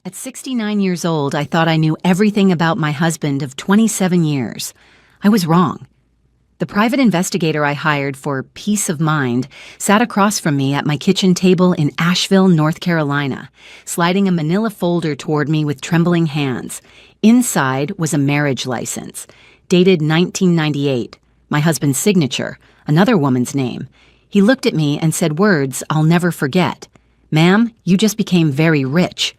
At 69 years old, I thought I knew everything about my husband of 27 years. I was wrong. The private investigator I hired for peace of mind sat across from me at my kitchen table in Asheville, North Carolina, sliding a manila folder toward me with trembling hands. Inside was a marriage license, dated 1998, my husband's signature, another woman's name. He looked at me and said words I'll never forget. "Ma'am, you just became very rich."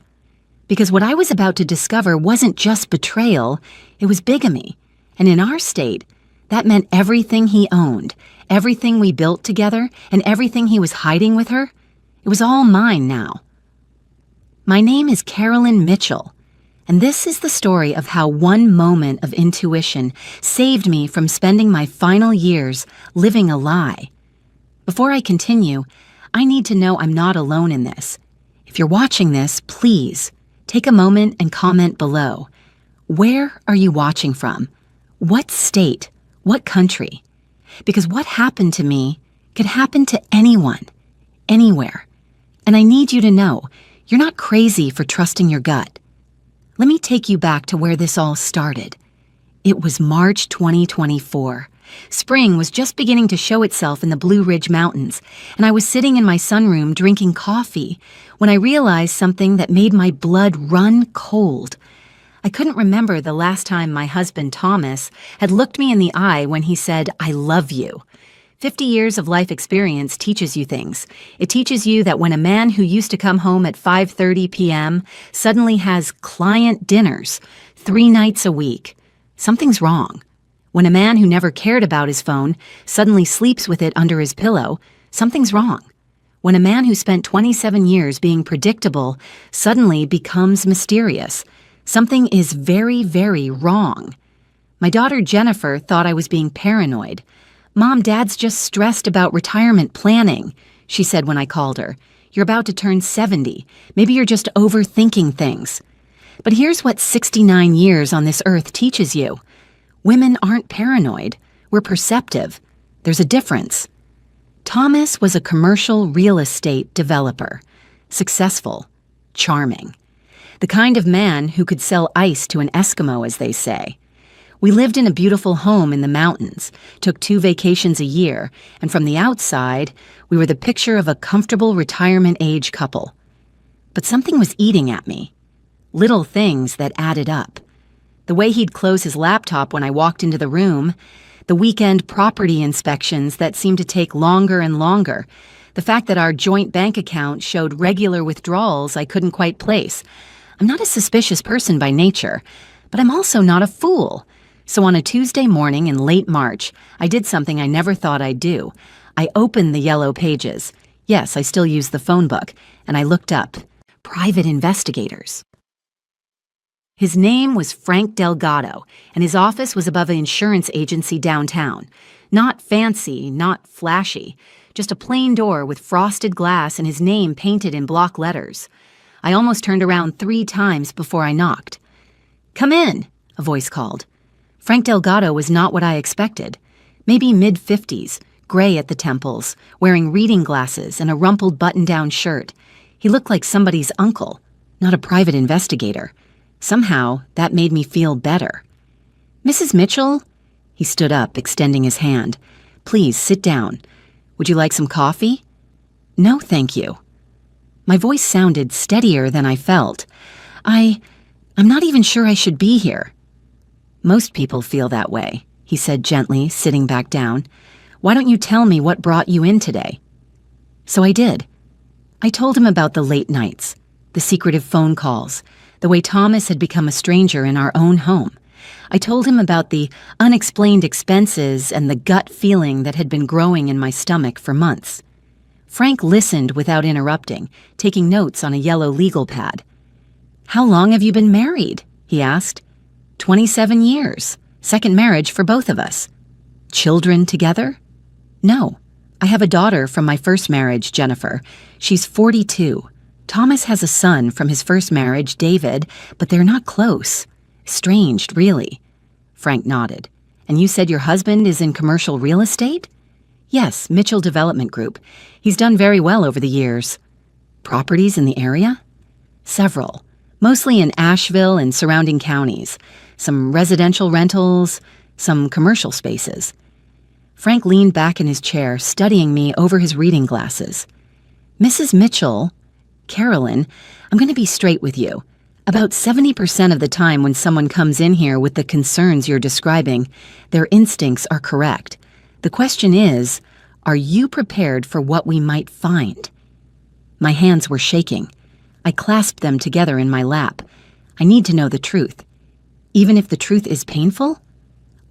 Because what I was about to discover wasn't just betrayal, it was bigamy. And in our state, that meant everything he owned, everything we built together, and everything he was hiding with her. It was all mine now. My name is Carolyn Mitchell, and this is the story of how one moment of intuition saved me from spending my final years living a lie. Before I continue, I need to know I'm not alone in this. If you're watching this, please take a moment and comment below. Where are you watching from? What state? What country? Because what happened to me could happen to anyone, anywhere. And I need you to know you're not crazy for trusting your gut. Let me take you back to where this all started. It was March 2024. Spring was just beginning to show itself in the Blue Ridge Mountains, and I was sitting in my sunroom drinking coffee when I realized something that made my blood run cold. I couldn't remember the last time my husband, Thomas, had looked me in the eye when he said, "I love you." 50 years of life experience teaches you things. It teaches you that when a man who used to come home at 5:30 p.m. suddenly has client dinners 3 nights a week, something's wrong. When a man who never cared about his phone suddenly sleeps with it under his pillow, something's wrong. When a man who spent 27 years being predictable suddenly becomes mysterious, something is very, very wrong. My daughter Jennifer thought I was being paranoid. "Mom, Dad's just stressed about retirement planning," she said when I called her. "You're about to turn 70. Maybe you're just overthinking things." But here's what 69 years on this earth teaches you. Women aren't paranoid. We're perceptive. There's a difference. Thomas was a commercial real estate developer. Successful. Charming. The kind of man who could sell ice to an Eskimo, as they say. We lived in a beautiful home in the mountains, took 2 vacations a year, and from the outside, we were the picture of a comfortable retirement-age couple. But something was eating at me. Little things that added up. The way he'd close his laptop when I walked into the room, the weekend property inspections that seemed to take longer and longer, the fact that our joint bank account showed regular withdrawals I couldn't quite place. I'm not a suspicious person by nature, but I'm also not a fool. So on a Tuesday morning in late March, I did something I never thought I'd do. I opened the yellow pages. Yes, I still use the phone book, and I looked up. Private investigators. His name was Frank Delgado, and his office was above an insurance agency downtown. Not fancy, not flashy, just a plain door with frosted glass and his name painted in block letters. I almost turned around 3 times before I knocked. "Come in," a voice called. Frank Delgado was not what I expected. Maybe mid-50s, gray at the temples, wearing reading glasses and a rumpled button-down shirt. He looked like somebody's uncle, not a private investigator. Somehow, that made me feel better. "Mrs. Mitchell?" He stood up, extending his hand. "Please, sit down. Would you like some coffee?" "No, thank you." My voice sounded steadier than I felt. I'm not even sure I should be here." "Most people feel that way," he said gently, sitting back down. "Why don't you tell me what brought you in today?" So I did. I told him about the late nights, the secretive phone calls, the way Thomas had become a stranger in our own home. I told him about the unexplained expenses and the gut feeling that had been growing in my stomach for months. Frank listened without interrupting, taking notes on a yellow legal pad. "How long have you been married?" he asked. 27 years. Second marriage for both of us." "Children together?" "No. I have a daughter from my first marriage, Jennifer. She's 42. Thomas has a son from his first marriage, David, but they're not close. Estranged, really." Frank nodded. "And you said your husband is in commercial real estate?" "Yes, Mitchell Development Group. He's done very well over the years." "Properties in the area?" "Several. mostly in Asheville and surrounding counties, some residential rentals, some commercial spaces. Frank leaned back in his chair, studying me over his reading glasses. Mrs. Mitchell, Carolyn, I'm going to be straight with you. About 70% of the time when someone comes in here with the concerns you're describing, their instincts are correct. The question is, are you prepared for what we might find? My hands were shaking. I clasped them together in my lap. I need to know the truth. Even if the truth is painful?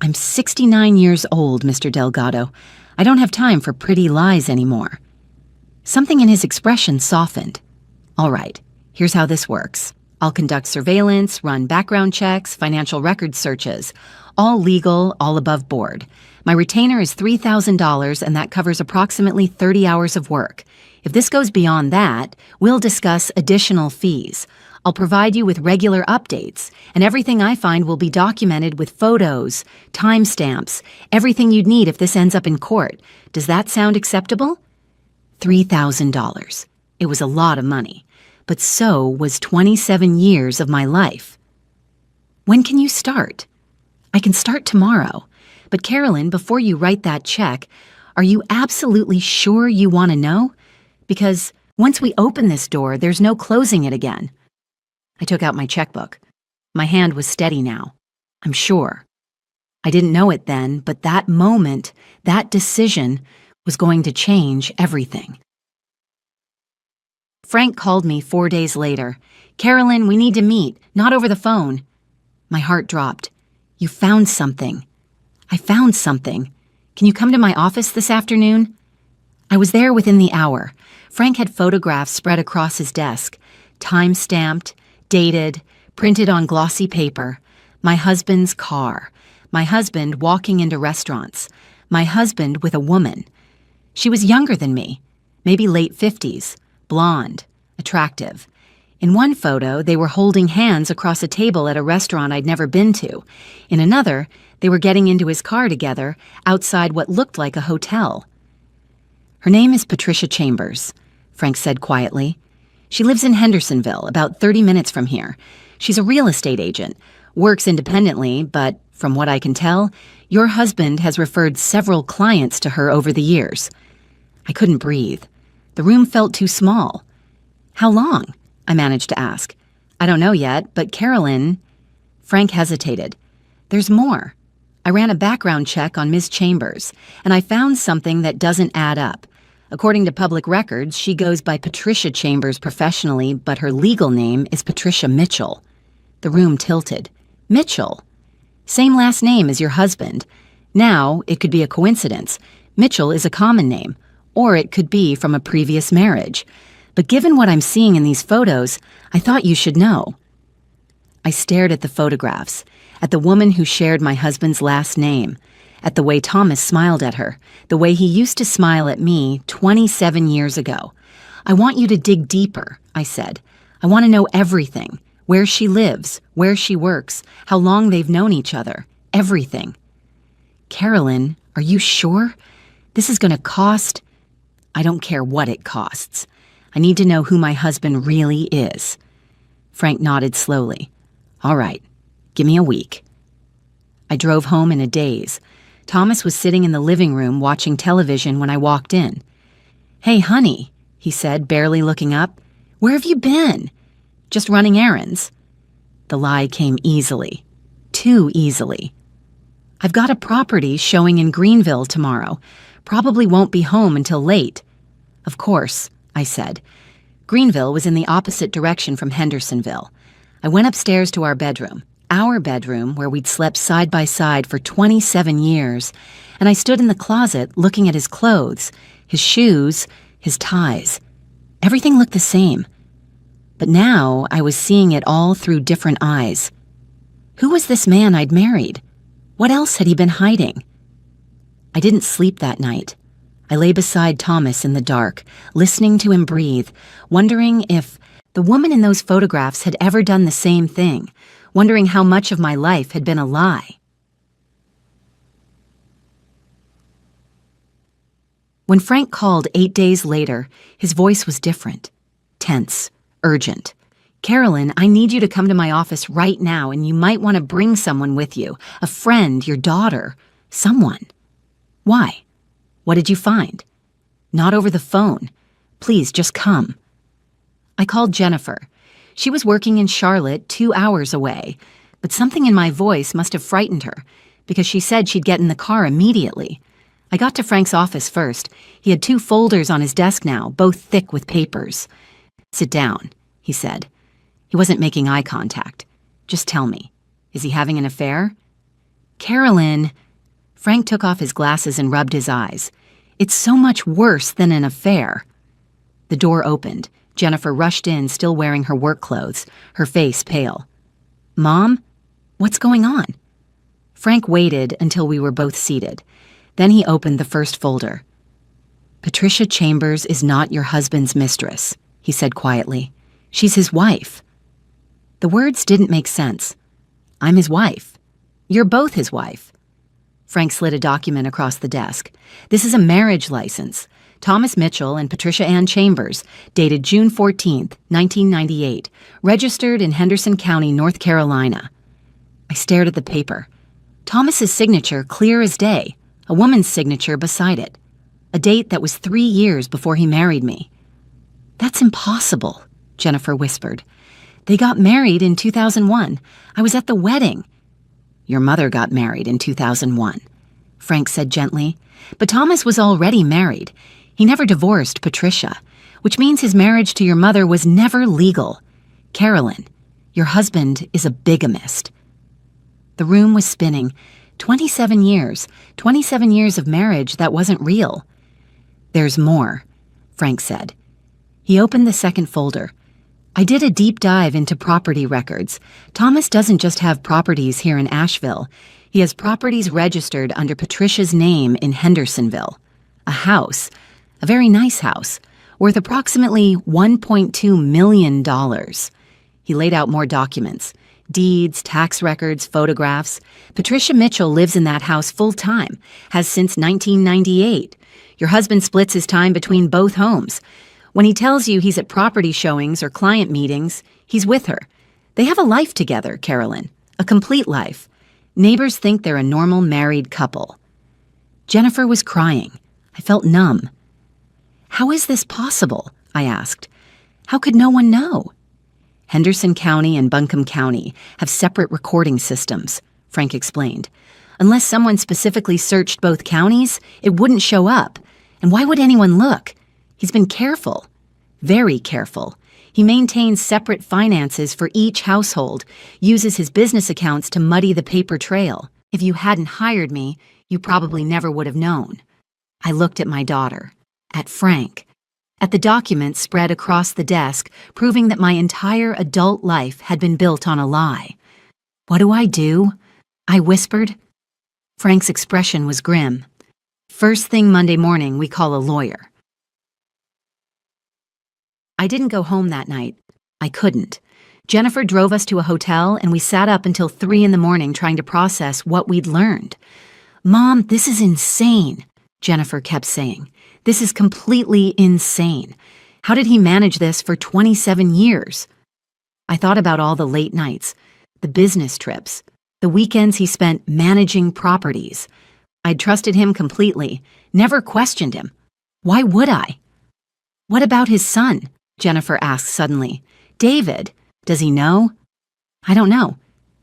I'm 69 years old, Mr. Delgado. I don't have time for pretty lies anymore. Something in his expression softened. All right, here's how this works. I'll conduct surveillance, run background checks, financial record searches. All legal, all above board. My retainer is $3,000, and that covers approximately 30 hours of work. If this goes beyond that, we'll discuss additional fees. I'll provide you with regular updates, and everything I find will be documented with photos, timestamps, everything you'd need if this ends up in court. Does that sound acceptable? $3,000. It was a lot of money, but so was 27 years of my life. When can you start? I can start tomorrow. But Carolyn, before you write that check, are you absolutely sure you want to know? Because once we open this door, there's no closing it again. I took out my checkbook. My hand was steady now. I'm sure. I didn't know it then, but that moment, that decision, was going to change everything. Frank called me 4 days later. Carolyn, we need to meet, not over the phone. My heart dropped. You found something. I found something. Can you come to my office this afternoon? I was there within the hour. Frank had photographs spread across his desk, time-stamped, dated, printed on glossy paper. My husband's car. My husband walking into restaurants. My husband with a woman. She was younger than me, maybe late 50s, blonde, attractive. In one photo, they were holding hands across a table at a restaurant I'd never been to. In another, they were getting into his car together outside what looked like a hotel. Her name is Patricia Chambers, Frank said quietly. She lives in Hendersonville, about 30 minutes from here. She's a real estate agent, works independently, but from what I can tell, your husband has referred several clients to her over the years. I couldn't breathe. The room felt too small. How long? I managed to ask. I don't know yet, but Carolyn... Frank hesitated. There's more. I ran a background check on Ms. Chambers, and I found something that doesn't add up. According to public records, she goes by Patricia Chambers professionally, but her legal name is Patricia Mitchell. The room tilted. Mitchell? Same last name as your husband. Now, it could be a coincidence. Mitchell is a common name, or it could be from a previous marriage. But given what I'm seeing in these photos, I thought you should know. I stared at the photographs, at the woman who shared my husband's last name, at the way Thomas smiled at her, the way he used to smile at me 27 years ago. I want you to dig deeper, I said. I want to know everything. Where she lives, where she works, how long they've known each other, everything. Carolyn, are you sure? This is going to cost... I don't care what it costs. I need to know who my husband really is. Frank nodded slowly. All right, give me a week. I drove home in a daze. Thomas was sitting in the living room watching television when I walked in. Hey, honey, he said, barely looking up. Where have you been? Just running errands. The lie came easily. Too easily. I've got a property showing in Greenville tomorrow. Probably won't be home until late. Of course, I said. Greenville was in the opposite direction from Hendersonville. I went upstairs to our bedroom where we'd slept side by side for 27 years, and I stood in the closet looking at his clothes, his shoes, his ties. Everything looked the same. But now I was seeing it all through different eyes. Who was this man I'd married? What else had he been hiding? I didn't sleep that night. I lay beside Thomas in the dark, listening to him breathe, wondering if the woman in those photographs had ever done the same thing, wondering how much of my life had been a lie. When Frank called 8 days later, his voice was different, tense, urgent. Carolyn, I need you to come to my office right now, and you might want to bring someone with you. A friend, your daughter, someone. Why? What did you find? Not over the phone. Please, just come. I called Jennifer. She was working in Charlotte, 2 hours away, but something in my voice must have frightened her, because she said she'd get in the car immediately. I got to Frank's office first. He had 2 folders on his desk now, both thick with papers. "Sit down," he said. He wasn't making eye contact. "Just tell me, is he having an affair?" "Carolyn." Frank took off his glasses and rubbed his eyes. "It's so much worse than an affair." The door opened. Jennifer rushed in, still wearing her work clothes, her face pale. "Mom? What's going on?" Frank waited until we were both seated. Then he opened the first folder. "Patricia Chambers is not your husband's mistress," he said quietly. "She's his wife." The words didn't make sense. "I'm his wife. You're both his wife." Frank slid a document across the desk. "This is a marriage license. Thomas Mitchell and Patricia Ann Chambers, dated June 14th, 1998, registered in Henderson County, North Carolina." I stared at the paper. Thomas's signature clear as day, a woman's signature beside it. A date that was 3 years before he married me. "That's impossible," Jennifer whispered. "They got married in 2001. I was at the wedding." "Your mother got married in 2001, Frank said gently. "But Thomas was already married. He never divorced Patricia, which means his marriage to your mother was never legal. Carolyn, your husband is a bigamist." The room was spinning. 27 years of marriage that wasn't real. "There's more," Frank said. He opened the second folder. "I did a deep dive into property records. Thomas doesn't just have properties here in Asheville. He has properties registered under Patricia's name in Hendersonville. A house, a very nice house, worth approximately $1.2 million. He laid out more documents. Deeds, tax records, photographs. Patricia Mitchell lives in that house full-time, has since 1998. Your husband splits his time between both homes. When he tells you he's at property showings or client meetings, he's with her. They have a life together, Carolyn, a complete life. Neighbors think they're a normal married couple." Jennifer was crying. I felt numb. "How is this possible?" I asked. "How could no one know?" "Henderson County and Buncombe County have separate recording systems," Frank explained. "Unless someone specifically searched both counties, it wouldn't show up. And why would anyone look? He's been careful, very careful. He maintains separate finances for each household, uses his business accounts to muddy the paper trail. If you hadn't hired me, you probably never would have known." I looked at my daughter, at Frank, at the documents spread across the desk, proving that my entire adult life had been built on a lie. "What do I do?" I whispered. Frank's expression was grim. "First thing Monday morning, we call a lawyer." I didn't go home that night. I couldn't. Jennifer drove us to a hotel, and we sat up until 3 in the morning trying to process what we'd learned. "Mom, this is insane," Jennifer kept saying. "This is completely insane. How did he manage this for 27 years? I thought about all the late nights, the business trips, the weekends he spent managing properties. I'd trusted him completely, never questioned him. Why would I? "What about his son?" Jennifer asked suddenly. "David, does he know?" "I don't know.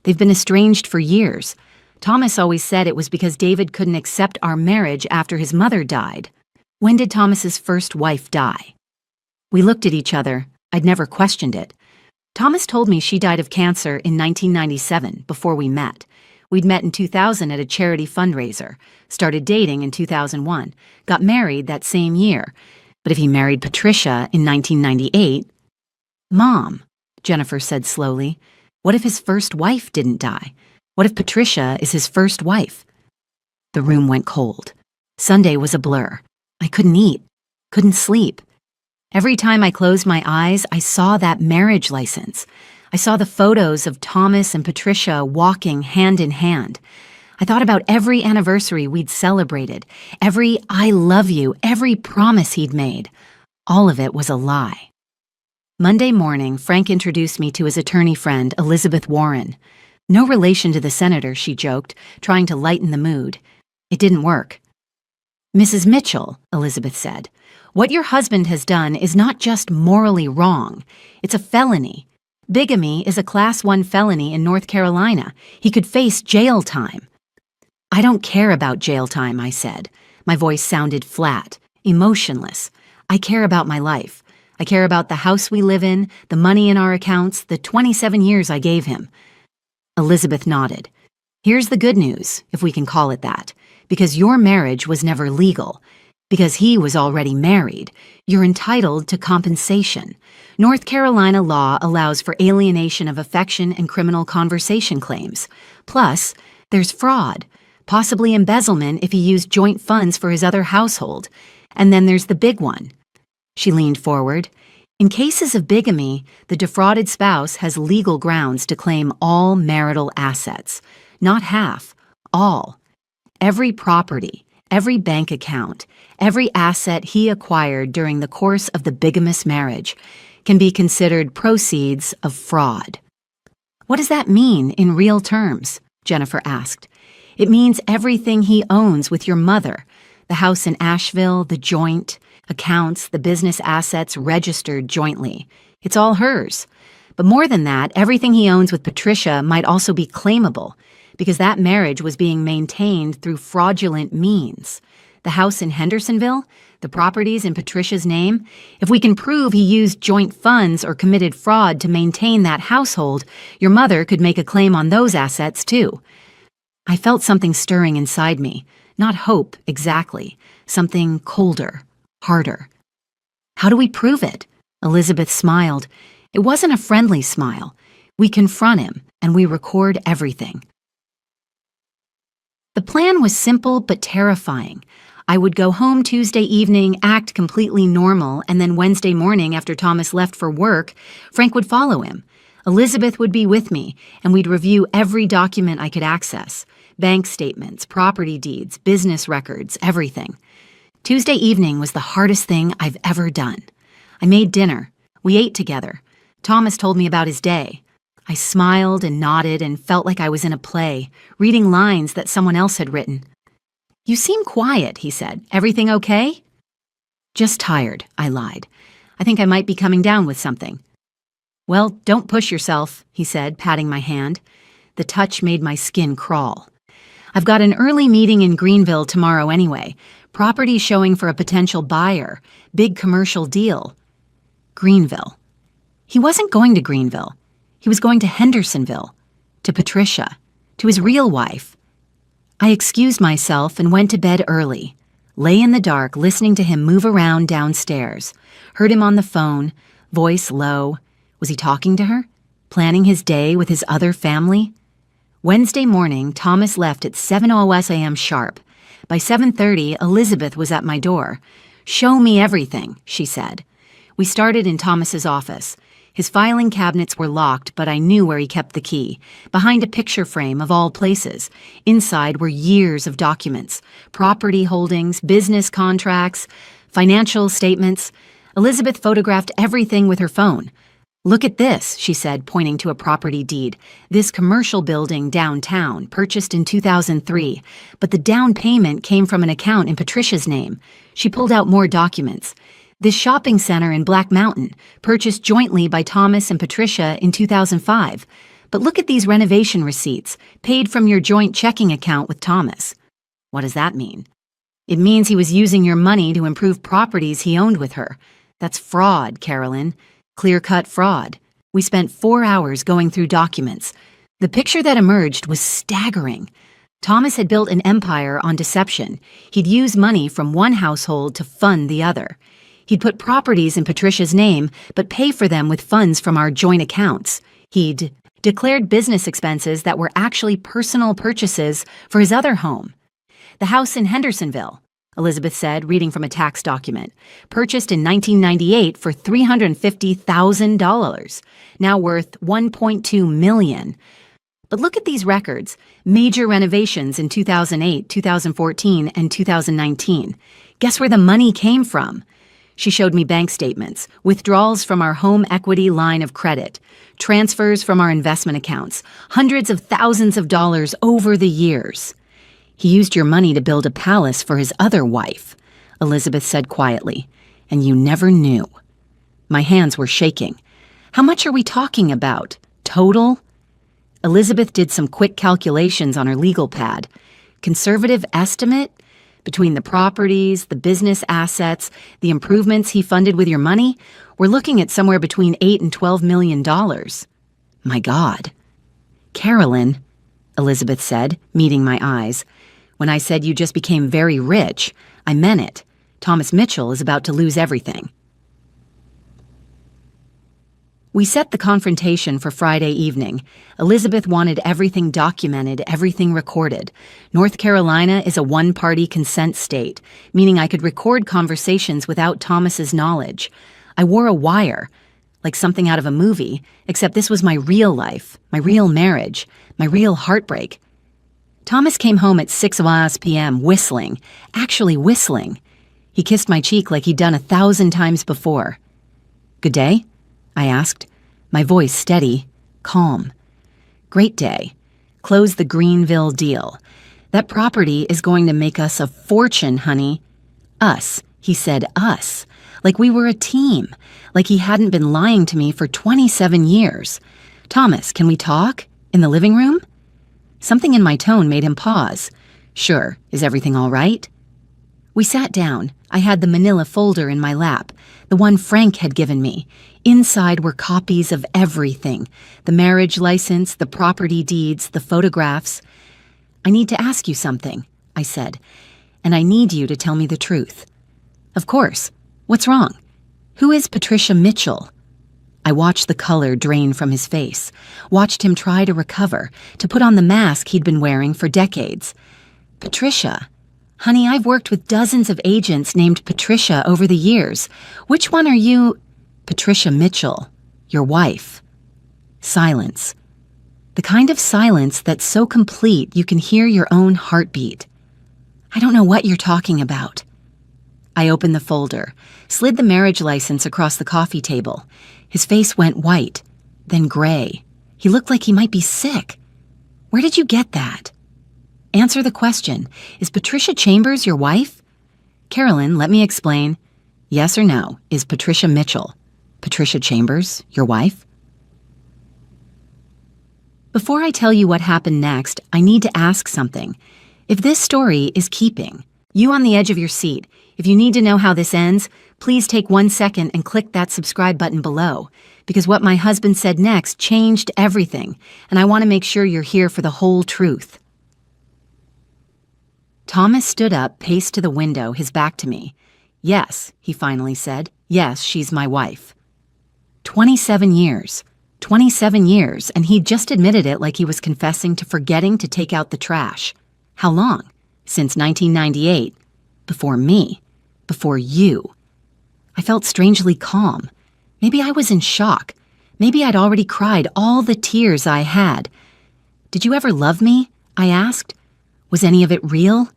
They've been estranged for years. Thomas always said it was because David couldn't accept our marriage after his mother died." "When did Thomas's first wife die?" We looked at each other. I'd never questioned it. "Thomas told me she died of cancer in 1997, before we met. We'd met in 2000 at a charity fundraiser, started dating in 2001, got married that same year. But if he married Patricia in 1998... "Mom," Jennifer said slowly, "what if his first wife didn't die? What if Patricia is his first wife?" The room went cold. Sunday was a blur. I couldn't eat, couldn't sleep. Every time I closed my eyes, I saw that marriage license. I saw the photos of Thomas and Patricia walking hand in hand. I thought about every anniversary we'd celebrated, every "I love you," every promise he'd made. All of it was a lie. Monday morning, Frank introduced me to his attorney friend, Elizabeth Warren. No relation to the senator, she joked, trying to lighten the mood. It didn't work. Mrs. Mitchell, Elizabeth said, what your husband has done is not just morally wrong. It's a felony. Bigamy is a Class 1 felony in North Carolina. He could face jail time. I don't care about jail time, I said. My voice sounded flat, emotionless. I care about my life. I care about the house we live in, the money in our accounts, the 27 years I gave him. Elizabeth nodded. Here's the good news, if we can call it that. Because your marriage was never legal. Because he was already married, you're entitled to compensation. North Carolina law allows for alienation of affection and criminal conversation claims. Plus, there's fraud, possibly embezzlement if he used joint funds for his other household. And then there's the big one. She leaned forward. In cases of bigamy, the defrauded spouse has legal grounds to claim all marital assets. Not half, all. Every property, every bank account, every asset he acquired during the course of the bigamous marriage can be considered proceeds of fraud. What does that mean in real terms? Jennifer asked. It means everything he owns with your mother, the house in Asheville, the joint, accounts, the business assets registered jointly. It's all hers. But more than that, everything he owns with Patricia might also be claimable, because that marriage was being maintained through fraudulent means. The house in Hendersonville, the properties in Patricia's name, if we can prove he used joint funds or committed fraud to maintain that household, your mother could make a claim on those assets too. I felt something stirring inside me, not hope exactly, something colder, harder. How do we prove it? Elizabeth smiled. It wasn't a friendly smile. We confront him, and we record everything. The plan was simple but terrifying. I would go home Tuesday evening, act completely normal, and then Wednesday morning after Thomas left for work, Frank would follow him. Elizabeth would be with me, and we'd review every document I could access. Bank statements, property deeds, business records, everything. Tuesday evening was the hardest thing I've ever done. I made dinner. We ate together. Thomas told me about his day. I smiled and nodded and felt like I was in a play, reading lines that someone else had written. You seem quiet, he said. Everything okay? Just tired, I lied. I think I might be coming down with something. Well, don't push yourself, he said, patting my hand. The touch made my skin crawl. I've got an early meeting in Greenville tomorrow anyway. Property showing for a potential buyer. Big commercial deal. Greenville. He wasn't going to Greenville. He was going to Hendersonville. To Patricia. To his real wife. I excused myself and went to bed early. Lay in the dark listening to him move around downstairs. Heard him on the phone, voice low. Was he talking to her? Planning his day with his other family? Wednesday morning, Thomas left at 7:00 a.m. sharp. By 7:30, Elizabeth was at my door. Show me everything, she said. We started in Thomas's office. His filing cabinets were locked, but I knew where he kept the key, behind a picture frame of all places. Inside were years of documents, property holdings, business contracts, financial statements. Elizabeth photographed everything with her phone. Look at this, she said, pointing to a property deed. This commercial building downtown, purchased in 2003, but the down payment came from an account in Patricia's name. She pulled out more documents. This shopping center in Black Mountain, purchased jointly by Thomas and Patricia in 2005. But look at these renovation receipts, paid from your joint checking account with Thomas. What does that mean? It means he was using your money to improve properties he owned with her. That's fraud, Carolyn. Clear-cut fraud. We spent 4 hours going through documents. The picture that emerged was staggering. Thomas had built an empire on deception. He'd use money from one household to fund the other. He'd put properties in Patricia's name, but pay for them with funds from our joint accounts. He'd declared business expenses that were actually personal purchases for his other home. The house in Hendersonville, Elizabeth said, reading from a tax document, purchased in 1998 for $350,000, now worth $1.2 million. But look at these records. Major renovations in 2008, 2014, and 2019. Guess where the money came from? She showed me bank statements, withdrawals from our home equity line of credit, transfers from our investment accounts, hundreds of thousands of dollars over the years. He used your money to build a palace for his other wife, Elizabeth said quietly, and you never knew. My hands were shaking. How much are we talking about? Total? Elizabeth did some quick calculations on her legal pad. Conservative estimate? Between the properties, the business assets, the improvements he funded with your money, we're looking at somewhere between $8 and $12 million. My God. Carolyn, Elizabeth said, meeting my eyes. When I said you just became very rich, I meant it. Thomas Mitchell is about to lose everything. We set the confrontation for Friday evening. Elizabeth wanted everything documented, everything recorded. North Carolina is a one-party consent state, meaning I could record conversations without Thomas's knowledge. I wore a wire, like something out of a movie, except this was my real life, my real marriage, my real heartbreak. Thomas came home at 6 p.m. whistling, actually whistling. He kissed my cheek like he'd done 1,000 times before. Good day? I asked, my voice steady, calm. Great day. Close the Greenville deal. That property is going to make us a fortune, honey. Us, he said, us. Like we were a team. Like he hadn't been lying to me for 27 years. Thomas, can we talk? In the living room? Something in my tone made him pause. Sure, is everything all right? We sat down. I had the manila folder in my lap, the one Frank had given me. Inside were copies of everything, the marriage license, the property deeds, the photographs. I need to ask you something, I said, and I need you to tell me the truth. Of course. What's wrong? Who is Patricia Mitchell? I watched the color drain from his face, watched him try to recover, to put on the mask he'd been wearing for decades. Patricia. Honey, I've worked with dozens of agents named Patricia over the years. Which one are you? Patricia Mitchell, your wife. Silence. The kind of silence that's so complete you can hear your own heartbeat. I don't know what you're talking about. I opened the folder, slid the marriage license across the coffee table. His face went white, then gray. He looked like he might be sick. Where did you get that? Answer the question. Is Patricia Chambers your wife? Carolyn, let me explain. Yes or no, is Patricia Mitchell, Patricia Chambers, your wife? Before I tell you what happened next, I need to ask something. If this story is keeping, you on the edge of your seat, if you need to know how this ends, please take 1 second and click that subscribe button below, because what my husband said next changed everything, and I want to make sure you're here for the whole truth. Thomas stood up, paced to the window, his back to me. Yes, he finally said. Yes, she's my wife. 27 years. 27 years, and he'd just admitted it like he was confessing to forgetting to take out the trash. How long? Since 1998. Before me. Before you. I felt strangely calm. Maybe I was in shock. Maybe I'd already cried all the tears I had. Did you ever love me? I asked. Was any of it real?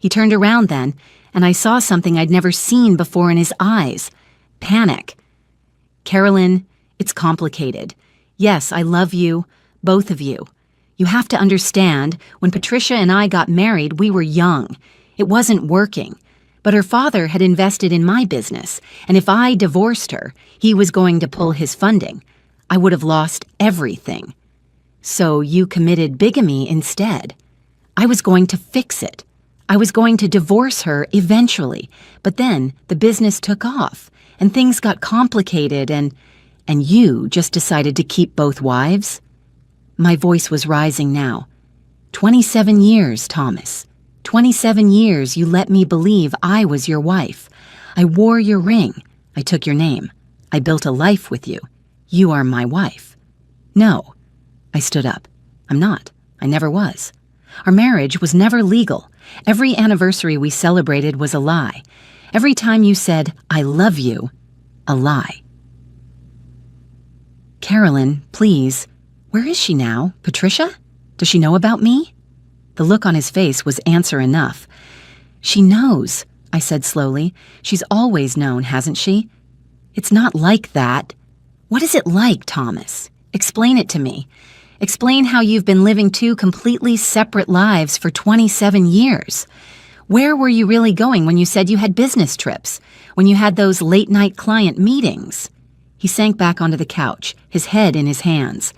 He turned around then, and I saw something I'd never seen before in his eyes. Panic. Carolyn, it's complicated. Yes, I love you, both of you. You have to understand, when Patricia and I got married, we were young. It wasn't working. But her father had invested in my business, and if I divorced her, he was going to pull his funding. I would have lost everything. So you committed bigamy instead. I was going to fix it. I was going to divorce her eventually, but then the business took off, and things got complicated, and you just decided to keep both wives? My voice was rising now. 27 years, Thomas. 27 years you let me believe I was your wife. I wore your ring. I took your name. I built a life with you. You are my wife. No. I stood up. I'm not. I never was. Our marriage was never legal. Every anniversary we celebrated was a lie. Every time you said, I love you, a lie. Carolyn, please. Where is she now? Patricia? Does she know about me? The look on his face was answer enough. She knows. I said slowly. She's always known, hasn't she? It's not like that. What is it like, Thomas? Explain it to me. Explain how you've been living two completely separate lives for 27 years. Where were you really going when you said you had business trips? When you had those late-night client meetings? He sank back onto the couch, his head in his hands.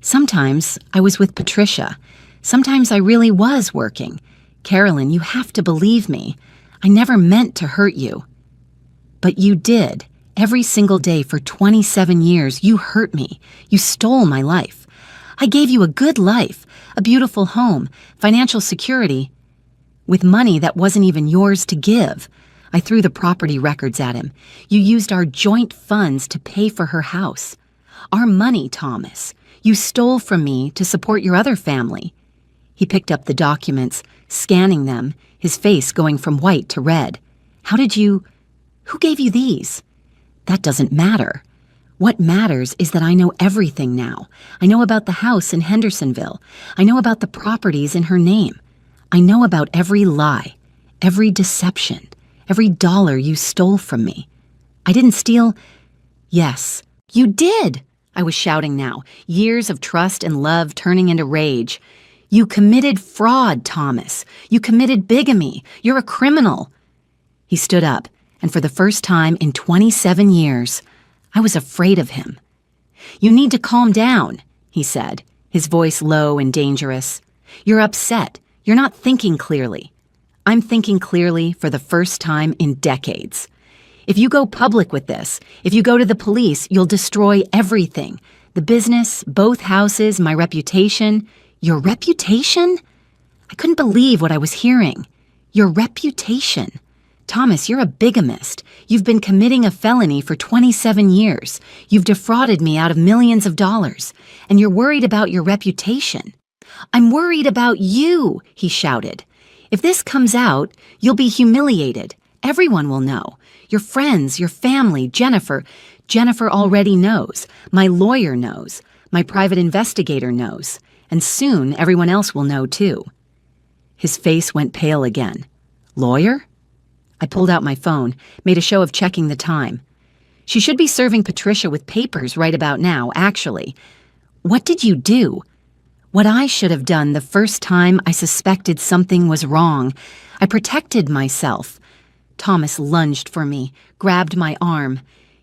Sometimes I was with Patricia. Sometimes I really was working. Carolyn, you have to believe me. I never meant to hurt you. But you did. Every single day for 27 years, you hurt me. You stole my life. I gave you a good life, a beautiful home, financial security, with money that wasn't even yours to give. I threw the property records at him. You used our joint funds to pay for her house. Our money, Thomas. You stole from me to support your other family. He picked up the documents, scanning them, his face going from white to red. Who gave you these? That doesn't matter. What matters is that I know everything now. I know about the house in Hendersonville. I know about the properties in her name. I know about every lie, every deception, every dollar you stole from me. I didn't steal. Yes, you did. I was shouting now, years of trust and love turning into rage. You committed fraud, Thomas. You committed bigamy. You're a criminal. He stood up, and for the first time in 27 years, I was afraid of him. You need to calm down, he said, his voice low and dangerous. You're upset. You're not thinking clearly. I'm thinking clearly for the first time in decades. If you go public with this, if you go to the police, you'll destroy everything. The business, both houses, my reputation. Your reputation? I couldn't believe what I was hearing. Your reputation. Thomas, you're a bigamist. You've been committing a felony for 27 years. You've defrauded me out of millions of dollars. And you're worried about your reputation. I'm worried about you, he shouted. If this comes out, you'll be humiliated. Everyone will know. Your friends, your family, Jennifer. Jennifer already knows. My lawyer knows. My private investigator knows. And soon everyone else will know too. His face went pale again. Lawyer? I pulled out my phone, made a show of checking the time. She should be serving Patricia with papers right about now, actually. What did you do? What I should have done the first time I suspected something was wrong. I protected myself. Thomas lunged for me, grabbed my arm.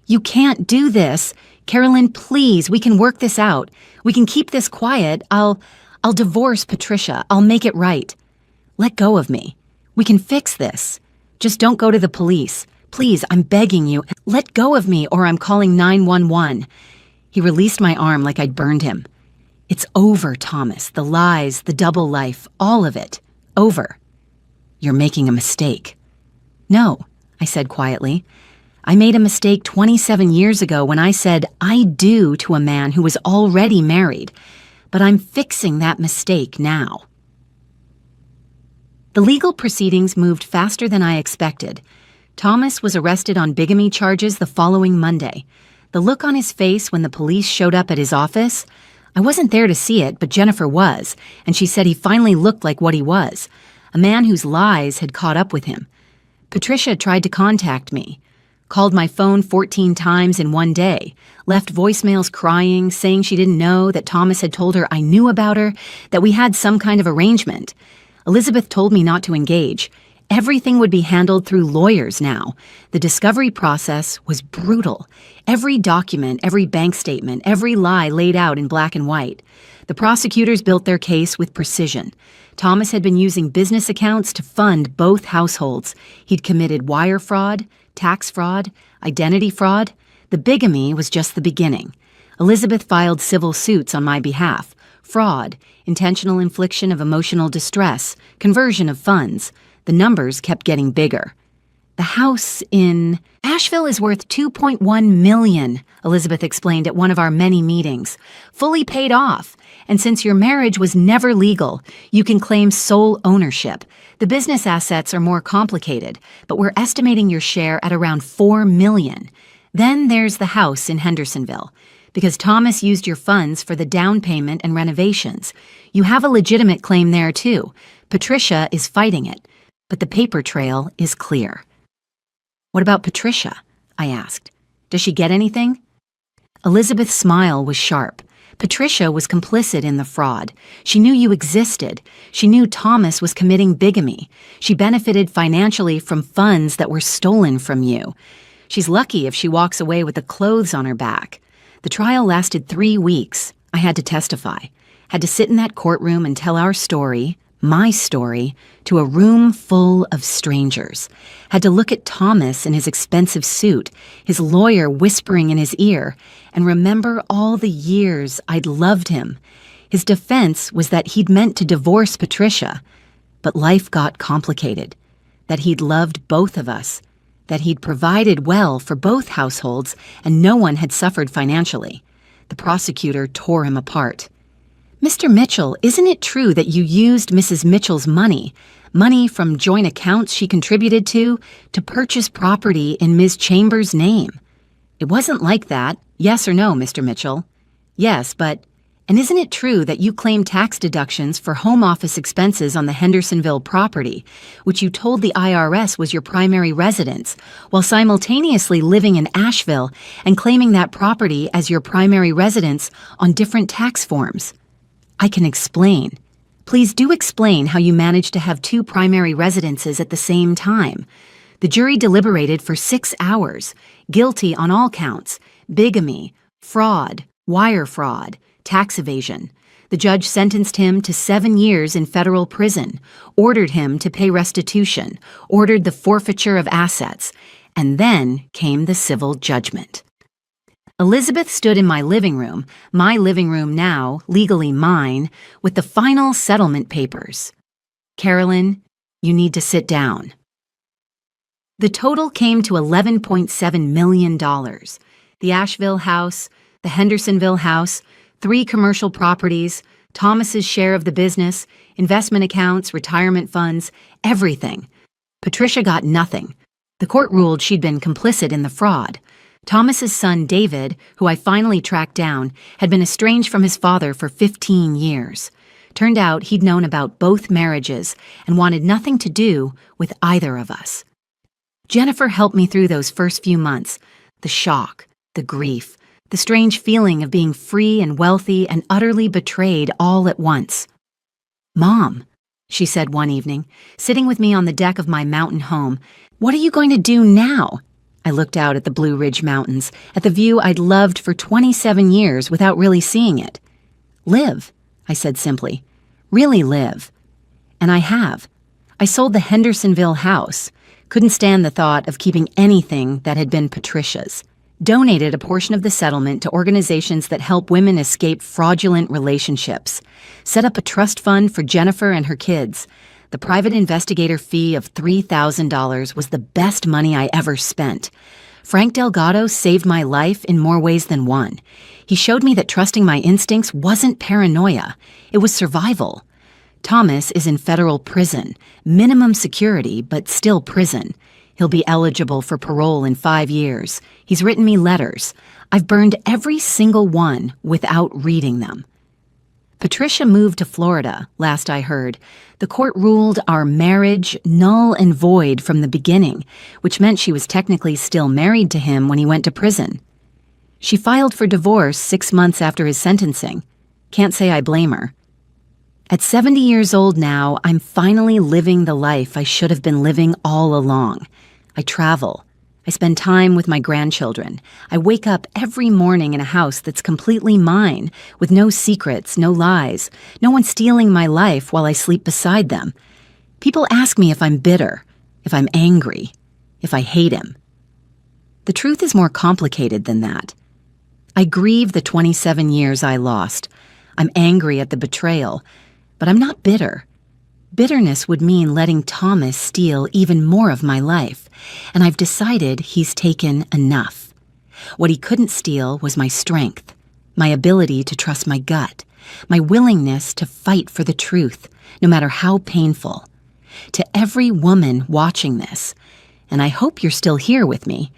You can't do this. Carolyn, please, we can work this out. We can keep this quiet. I'll divorce Patricia. I'll make it right. Let go of me. We can fix this. Just don't go to the police. Please, I'm begging you. Let go of me or I'm calling 911. He released my arm like I'd burned him. It's over, Thomas. The lies, the double life, all of it. Over. You're making a mistake. No, I said quietly. I made a mistake 27 years ago when I said I do to a man who was already married. But I'm fixing that mistake now. The legal proceedings moved faster than I expected. Thomas was arrested on bigamy charges the following Monday. The look on his face when the police showed up at his office, I wasn't there to see it, but Jennifer was, and she said he finally looked like what he was, a man whose lies had caught up with him. Patricia tried to contact me, called my phone 14 times in one day, left voicemails crying, saying she didn't know, that Thomas had told her I knew about her, that we had some kind of arrangement. Elizabeth told me not to engage. Everything would be handled through lawyers now. The discovery process was brutal. Every document, every bank statement, every lie laid out in black and white. The prosecutors built their case with precision. Thomas had been using business accounts to fund both households. He'd committed wire fraud, tax fraud, identity fraud. The bigamy was just the beginning. Elizabeth filed civil suits on my behalf. Fraud, intentional infliction of emotional distress, conversion of funds. The numbers kept getting bigger. The house in Asheville is worth $2.1 million, Elizabeth explained at one of our many meetings. Fully paid off. And since your marriage was never legal, you can claim sole ownership. The business assets are more complicated, but we're estimating your share at around $4 million. Then there's the house in Hendersonville. Because Thomas used your funds for the down payment and renovations. You have a legitimate claim there, too. Patricia is fighting it. but the paper trail is clear. "What about Patricia?" I asked. "Does she get anything?" Elizabeth's smile was sharp. Patricia was complicit in the fraud. She knew you existed. She knew Thomas was committing bigamy. She benefited financially from funds that were stolen from you. She's lucky if she walks away with the clothes on her back. The trial lasted 3 weeks. I had to testify. Had to sit in that courtroom and tell our story, my story, to a room full of strangers. Had to look at Thomas in his expensive suit, his lawyer whispering in his ear, and remember all the years I'd loved him. His defense was that he'd meant to divorce Patricia, but life got complicated. That he'd loved both of us. That he'd provided well for both households and no one had suffered financially. The prosecutor tore him apart. "Mr. Mitchell, isn't it true that you used Mrs. Mitchell's money from joint accounts she contributed to purchase property in Ms. Chambers' name?" "It wasn't like that. Yes or no, Mr. Mitchell?" "Yes, but..." "And isn't it true that you claimed tax deductions for home office expenses on the Hendersonville property, which you told the IRS was your primary residence, while simultaneously living in Asheville and claiming that property as your primary residence on different tax forms?" "I can explain. Please do explain how you managed to have 2 primary residences at the same time." The jury deliberated for 6 hours, guilty on all counts: bigamy, fraud, wire fraud, tax evasion. The judge sentenced him to 7 years in federal prison, ordered him to pay restitution, ordered the forfeiture of assets, and then came the civil judgment. Elizabeth stood in my living room now, legally mine, with the final settlement papers. "Carolyn, you need to sit down." The total came to $11.7 million. The Asheville house, the Hendersonville house, 3 commercial properties, Thomas's share of the business, investment accounts, retirement funds, everything. Patricia got nothing. The court ruled she'd been complicit in the fraud. Thomas's son, David, who I finally tracked down, had been estranged from his father for 15 years. Turned out he'd known about both marriages and wanted nothing to do with either of us. Jennifer helped me through those first few months. The shock, the grief, the strange feeling of being free and wealthy and utterly betrayed all at once. "Mom," she said one evening, sitting with me on the deck of my mountain home, "what are you going to do now?" I looked out at the Blue Ridge Mountains, at the view I'd loved for 27 years without really seeing it. "Live," I said simply. "Really live." And I have. I sold the Hendersonville house. Couldn't stand the thought of keeping anything that had been Patricia's. Donated a portion of the settlement to organizations that help women escape fraudulent relationships. Set up a trust fund for Jennifer and her kids. The private investigator fee of $3,000 was the best money I ever spent. Frank Delgado saved my life in more ways than one. He showed me that trusting my instincts wasn't paranoia. It was survival. Thomas is in federal prison. Minimum security, but still prison. He'll be eligible for parole in 5 years. He's written me letters. I've burned every single one without reading them. Patricia moved to Florida, last I heard. The court ruled our marriage null and void from the beginning, which meant she was technically still married to him when he went to prison. She filed for divorce 6 months after his sentencing. Can't say I blame her. At 70 years old now, I'm finally living the life I should have been living all along. I travel. I spend time with my grandchildren. I wake up every morning in a house that's completely mine, with no secrets, no lies, no one stealing my life while I sleep beside them. People ask me if I'm bitter, if I'm angry, if I hate him. The truth is more complicated than that. I grieve the 27 years I lost. I'm angry at the betrayal, but I'm not bitter. Bitterness would mean letting Thomas steal even more of my life, and I've decided he's taken enough. What he couldn't steal was my strength, my ability to trust my gut, my willingness to fight for the truth, no matter how painful. To every woman watching this, and I hope you're still here with me.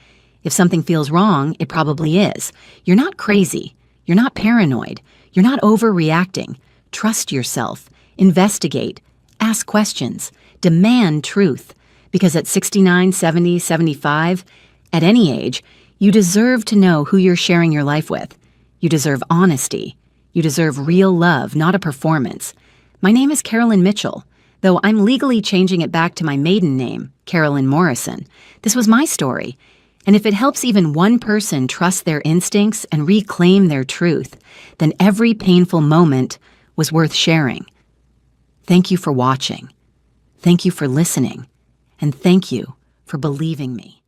If something feels wrong, it probably is. You're not crazy. You're not paranoid. You're not overreacting. Trust yourself. Investigate. Ask questions. Demand truth, because at 69, 70, 75, at any age, you deserve to know who you're sharing your life with. You deserve honesty. You deserve real love, not a performance. My name is Carolyn Mitchell, though I'm legally changing it back to my maiden name, Carolyn Morrison. This was my story. And if it helps even one person trust their instincts and reclaim their truth, then every painful moment was worth sharing. Thank you for watching. Thank you for listening. And thank you for believing me.